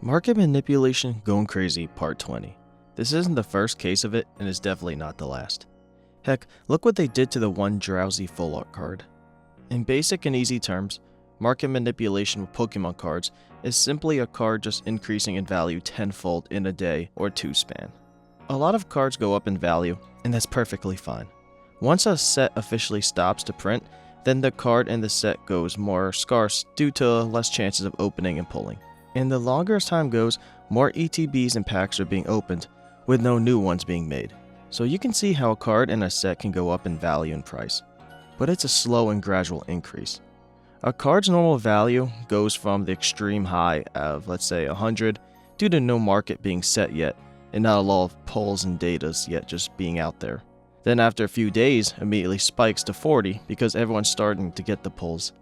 Market Manipulation Going Crazy Part 20. This isn't the first case of it, and is definitely not the last. Heck, look what they did to the one drowsy full art card. In basic and easy terms, market manipulation with Pokemon cards is simply a card just increasing in value tenfold in a day or two span. A lot of cards go up in value, and that's perfectly fine. Once a set officially stops to print, then the card in the set goes more scarce due to less chances of opening and pulling. And the longer as time goes, more ETBs and packs are being opened, with no new ones being made. So you can see how a card in a set can go up in value and price, but it's a slow and gradual increase. A card's normal value goes from the extreme high of, let's say, 100 due to no market being set yet, and not a lot of polls and datas yet just being out there. Then after a few days, immediately spikes to 40 because everyone's starting to get the pulls,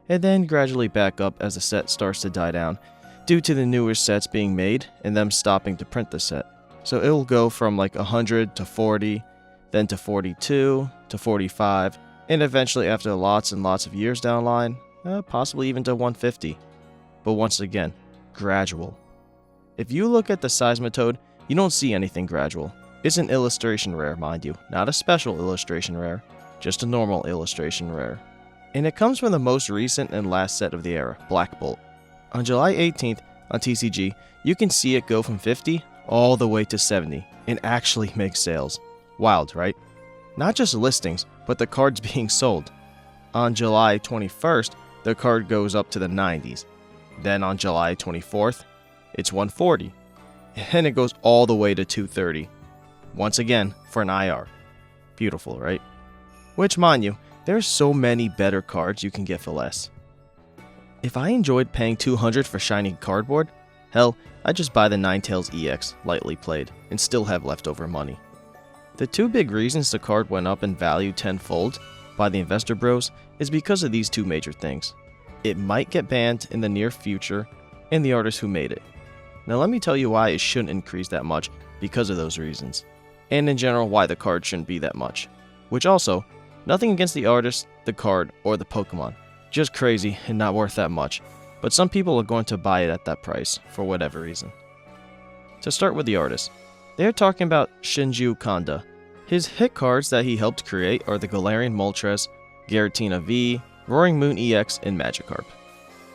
and then gradually back up as the set starts to die down, due to the newer sets being made and them stopping to print the set. So it'll go from like 100 to 40, then to 42, to 45, and eventually after lots and lots of years down the line, possibly even to 150. But once again, gradual. If you look at the Seismitoad, you don't see anything gradual. It's an illustration rare, mind you, not a special illustration rare, just a normal illustration rare. And it comes from the most recent and last set of the era, Black Bolt. On July 18th, on TCG, you can see it go from 50 all the way to 70 and actually make sales. Wild, right? Not just listings, but the cards being sold. On July 21st, the card goes up to the 90s. Then on July 24th, it's 140. And it goes all the way to 230. Once again, for an IR. Beautiful, right? Which, mind you, there's so many better cards you can get for less. If I enjoyed paying $200 for shiny cardboard, hell, I'd just buy the Ninetales EX, lightly played, and still have leftover money. The two big reasons the card went up in value tenfold by the investor bros is because of these two major things. It might get banned in the near future, and the artist who made it. Now let me tell you why it shouldn't increase that much because of those reasons, and in general why the card shouldn't be that much. Which also, nothing against the artist, the card, or the Pokemon. Just crazy and not worth that much, but some people are going to buy it at that price for whatever reason. To start with the artist, they are talking about Shinju Kanda. His hit cards that he helped create are the Galarian Moltres, Giratina V, Roaring Moon EX, and Magikarp.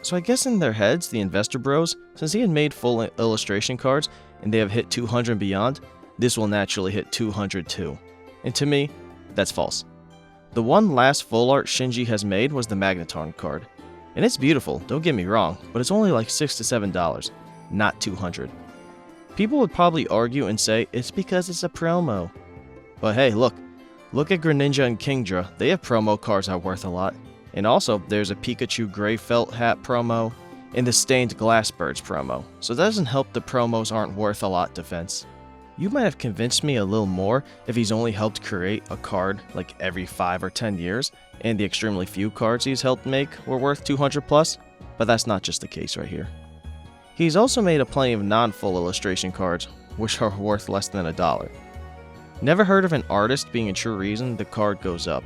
So I guess in their heads, the investor bros, since he had made full illustration cards and they have hit 200 and beyond, this will naturally hit 200 too. And to me, that's false. The one last full art Shinji has made was the Magneton card. And it's beautiful, don't get me wrong, but it's only like $6 to $7, not 200. People would probably argue and say it's because it's a promo. But hey, look at Greninja and Kingdra, they have promo cards that are worth a lot. And also, there's a Pikachu Gray Felt Hat promo, and the Stained Glass Birds promo. So that doesn't help the promos aren't worth a lot defense. You might have convinced me a little more if he's only helped create a card like every 5 or 10 years, and the extremely few cards he's helped make were worth 200 plus, but that's not just the case right here. He's also made a plenty of non-full illustration cards, which are worth less than $1. Never heard of an artist being a true reason the card goes up.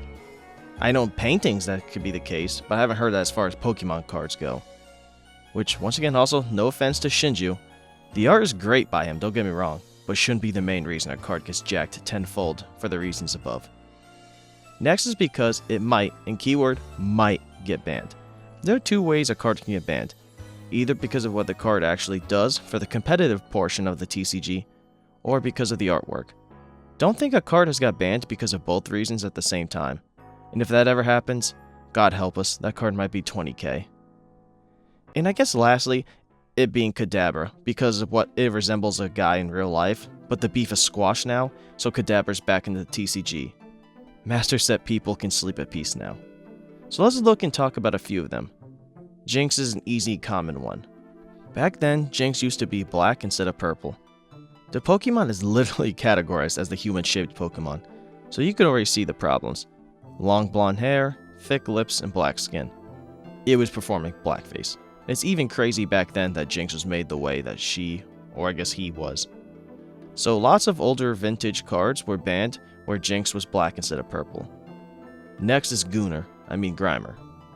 I know in paintings that could be the case, but I haven't heard that as far as Pokemon cards go. Which, once again, also, no offense to Shinju, the art is great by him, don't get me wrong, but shouldn't be the main reason a card gets jacked tenfold for the reasons above. Next is because it might, and keyword might, get banned. There are two ways a card can get banned. Either because of what the card actually does for the competitive portion of the TCG, or because of the artwork. Don't think a card has got banned because of both reasons at the same time. And if that ever happens, God help us, that card might be 20k. And I guess lastly, it being Kadabra, because of what it resembles a guy in real life, but the beef is squashed now, so Kadabra's back in the TCG. Master set people can sleep at peace now. So let's look and talk about a few of them. Jinx is an easy common one. Back then, Jinx used to be black instead of purple. The Pokemon is literally categorized as the human-shaped Pokemon, so you could already see the problems. Long blonde hair, thick lips, and black skin. It was performing blackface. It's even crazy back then that Jinx was made the way that she, or I guess he, was. So lots of older vintage cards were banned where Jinx was black instead of purple. Next is Grimer.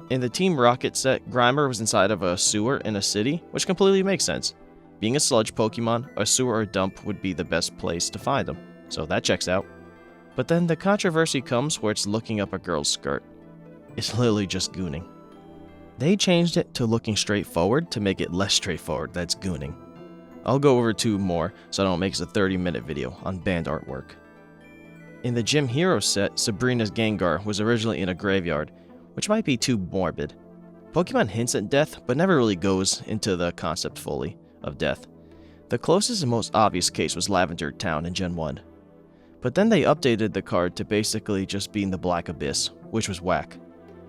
In the Team Rocket set, Grimer was inside of a sewer in a city, which completely makes sense. Being a sludge Pokemon, a sewer or dump would be the best place to find them, so that checks out. But then the controversy comes where it's looking up a girl's skirt. It's literally just gooning. They changed it to looking straight forward to make it less straightforward, that's gooning. I'll go over 2 more so I don't make this a 30-minute video on banned artwork. In the Gym Hero set, Sabrina's Gengar was originally in a graveyard, which might be too morbid. Pokemon hints at death, but never really goes into the concept fully of death. The closest and most obvious case was Lavender Town in Gen 1. But then they updated the card to basically just being the Black Abyss, which was whack.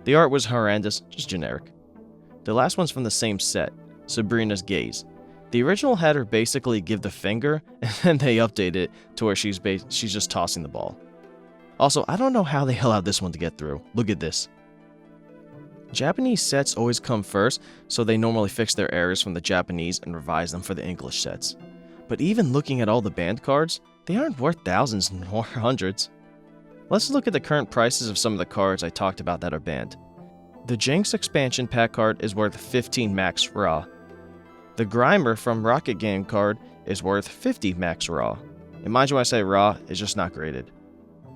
The art was horrendous, just generic. The last one's from the same set, Sabrina's Gaze. The original had her basically give the finger, and then they updated it to where she's just tossing the ball. Also, I don't know how they allowed this one to get through. Look at this. Japanese sets always come first, so they normally fix their errors from the Japanese and revise them for the English sets. But even looking at all the banned cards, they aren't worth thousands nor hundreds. Let's look at the current prices of some of the cards I talked about that are banned. The Jinx expansion pack card is worth 15 max raw. The Grimer from Rocket Game card is worth 50 max raw. And mind you, when I say raw, it's just not graded.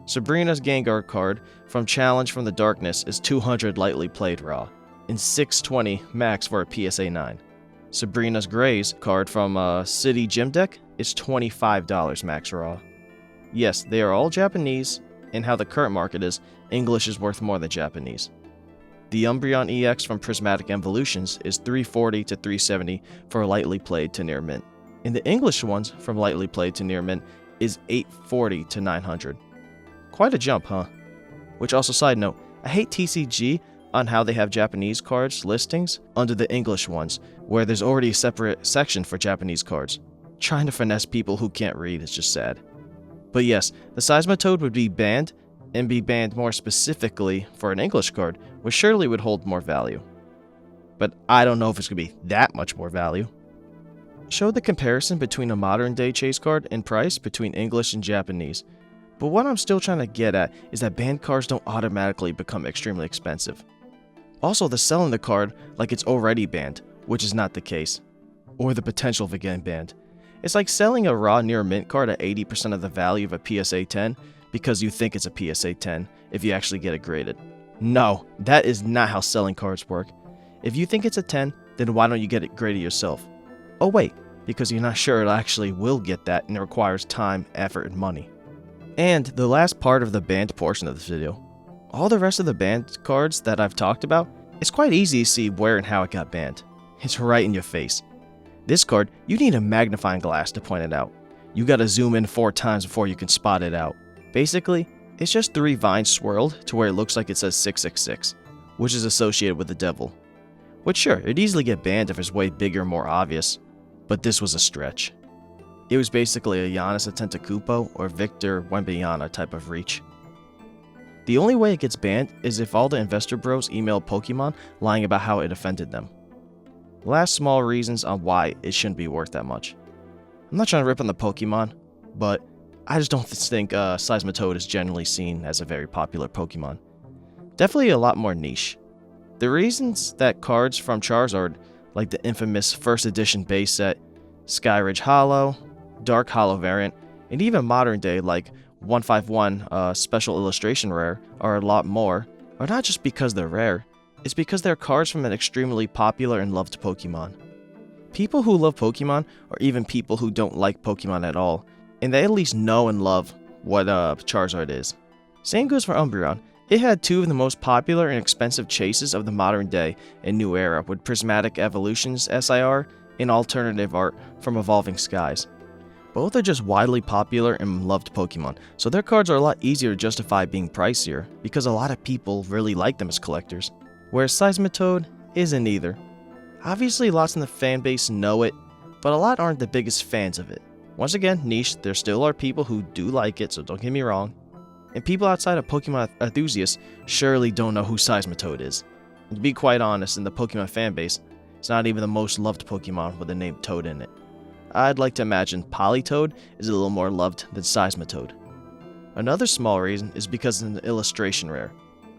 Sabrina's Gengar card from Challenge from the Darkness is 200 lightly played raw, and 620 max for a PSA 9. Sabrina's Graze card from City Gym Deck is $25 max raw. Yes, they are all Japanese, and how the current market is, English is worth more than Japanese. The Umbreon EX from Prismatic Evolutions is $340 to $370 for lightly played to near mint, and the English ones from lightly played to near mint is $840 to $900. Quite a jump, huh? Which also, side note, I hate TCG on how they have Japanese cards listings under the English ones, where there's already a separate section for Japanese cards. Trying to finesse people who can't read is just sad. But yes, the Seismitoad would be banned, and be banned more specifically for an English card, which surely would hold more value. But I don't know if it's going to be that much more value. Show the comparison between a modern day chase card and price between English and Japanese. But what I'm still trying to get at is that banned cards don't automatically become extremely expensive. Also, they're selling the card like it's already banned, which is not the case, or the potential of it getting banned. It's like selling a raw near mint card at 80% of the value of a PSA 10 because you think it's a PSA 10 if you actually get it graded. No, that is not how selling cards work. If you think it's a 10, then why don't you get it graded yourself? Oh wait, because you're not sure it actually will get that and it requires time, effort, and money. And the last part of the banned portion of this video. All the rest of the banned cards that I've talked about, it's quite easy to see where and how it got banned. It's right in your face. This card, you need a magnifying glass to point it out. You gotta zoom in 4 times before you can spot it out. Basically, it's just 3 vines swirled to where it looks like it says 666, which is associated with the devil. Which sure, it'd easily get banned if it's way bigger and more obvious, but this was a stretch. It was basically a Giannis Antetokounmpo or Victor Wembanyama type of reach. The only way it gets banned is if all the investor bros email Pokemon lying about how it offended them. Last small reasons on why it shouldn't be worth that much. I'm not trying to rip on the Pokemon, but I just don't think Seismitoad is generally seen as a very popular Pokemon. Definitely a lot more niche. The reasons that cards from Charizard, like the infamous first edition base set, Skyridge Hollow, Dark Hollow variant, and even modern day like 151 special illustration rare are a lot more, are not just because they're rare, it's because they're cards from an extremely popular and loved Pokemon. People who love Pokemon, or even people who don't like Pokemon at all, and they at least know and love what Charizard is. Same goes for Umbreon. It had 2 of the most popular and expensive chases of the modern day and new era with Prismatic Evolutions SIR and alternative art from Evolving Skies. Both are just widely popular and loved Pokemon, so their cards are a lot easier to justify being pricier because a lot of people really like them as collectors, whereas Seismitoad isn't either. Obviously lots in the fanbase know it, but a lot aren't the biggest fans of it. Once again, niche, there still are people who do like it, so don't get me wrong. And people outside of Pokemon enthusiasts surely don't know who Seismitoad is. And to be quite honest, in the Pokemon fanbase, it's not even the most loved Pokemon with the name Toad in it. I'd like to imagine Politoed is a little more loved than Seismitoad. Another small reason is because it's an illustration rare.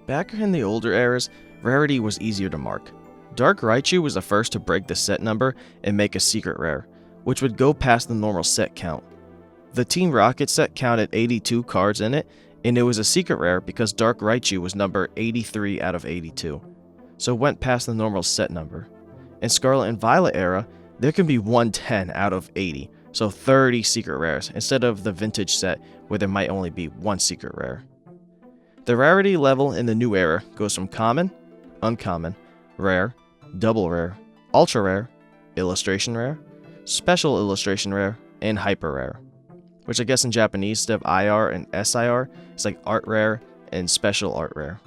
Back in the older eras, rarity was easier to mark. Dark Raichu was the first to break the set number and make a secret rare, which would go past the normal set count. The Team Rocket set counted 82 cards in it, and it was a secret rare because Dark Raichu was number 83 out of 82, so it went past the normal set number. In Scarlet and Violet era, there can be 110 out of 80, so 30 secret rares instead of the vintage set where there might only be one secret rare. The rarity level in the new era goes from common, uncommon, rare, double rare, ultra rare, illustration rare, special illustration rare, and hyper rare, which I guess in Japanese instead of IR and SIR, it's like art rare and special art rare.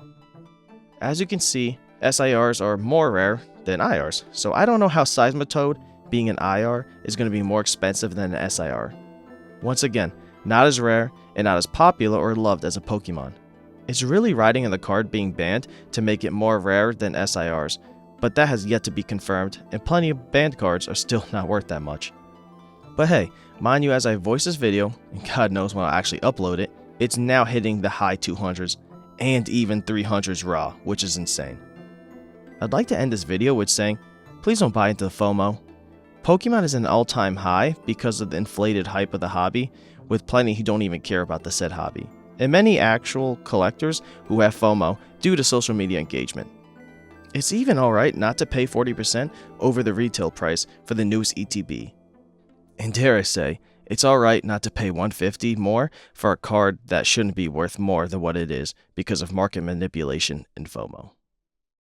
As you can see, SIRs are more rare than IRs, so I don't know how Seismitoad, being an IR, is going to be more expensive than an SIR. Once again, not as rare and not as popular or loved as a Pokemon. It's really riding on the card being banned to make it more rare than SIRs, but that has yet to be confirmed, and plenty of banned cards are still not worth that much. But hey, mind you, as I voice this video, and God knows when I'll actually upload it, it's now hitting the high 200s and even 300s raw, which is insane. I'd like to end this video with saying, please don't buy into the FOMO. Pokemon is an all-time high because of the inflated hype of the hobby, with plenty who don't even care about the said hobby, and many actual collectors who have FOMO due to social media engagement. It's even alright not to pay 40% over the retail price for the newest ETB. And dare I say, it's alright not to pay $150 more for a card that shouldn't be worth more than what it is because of market manipulation and FOMO.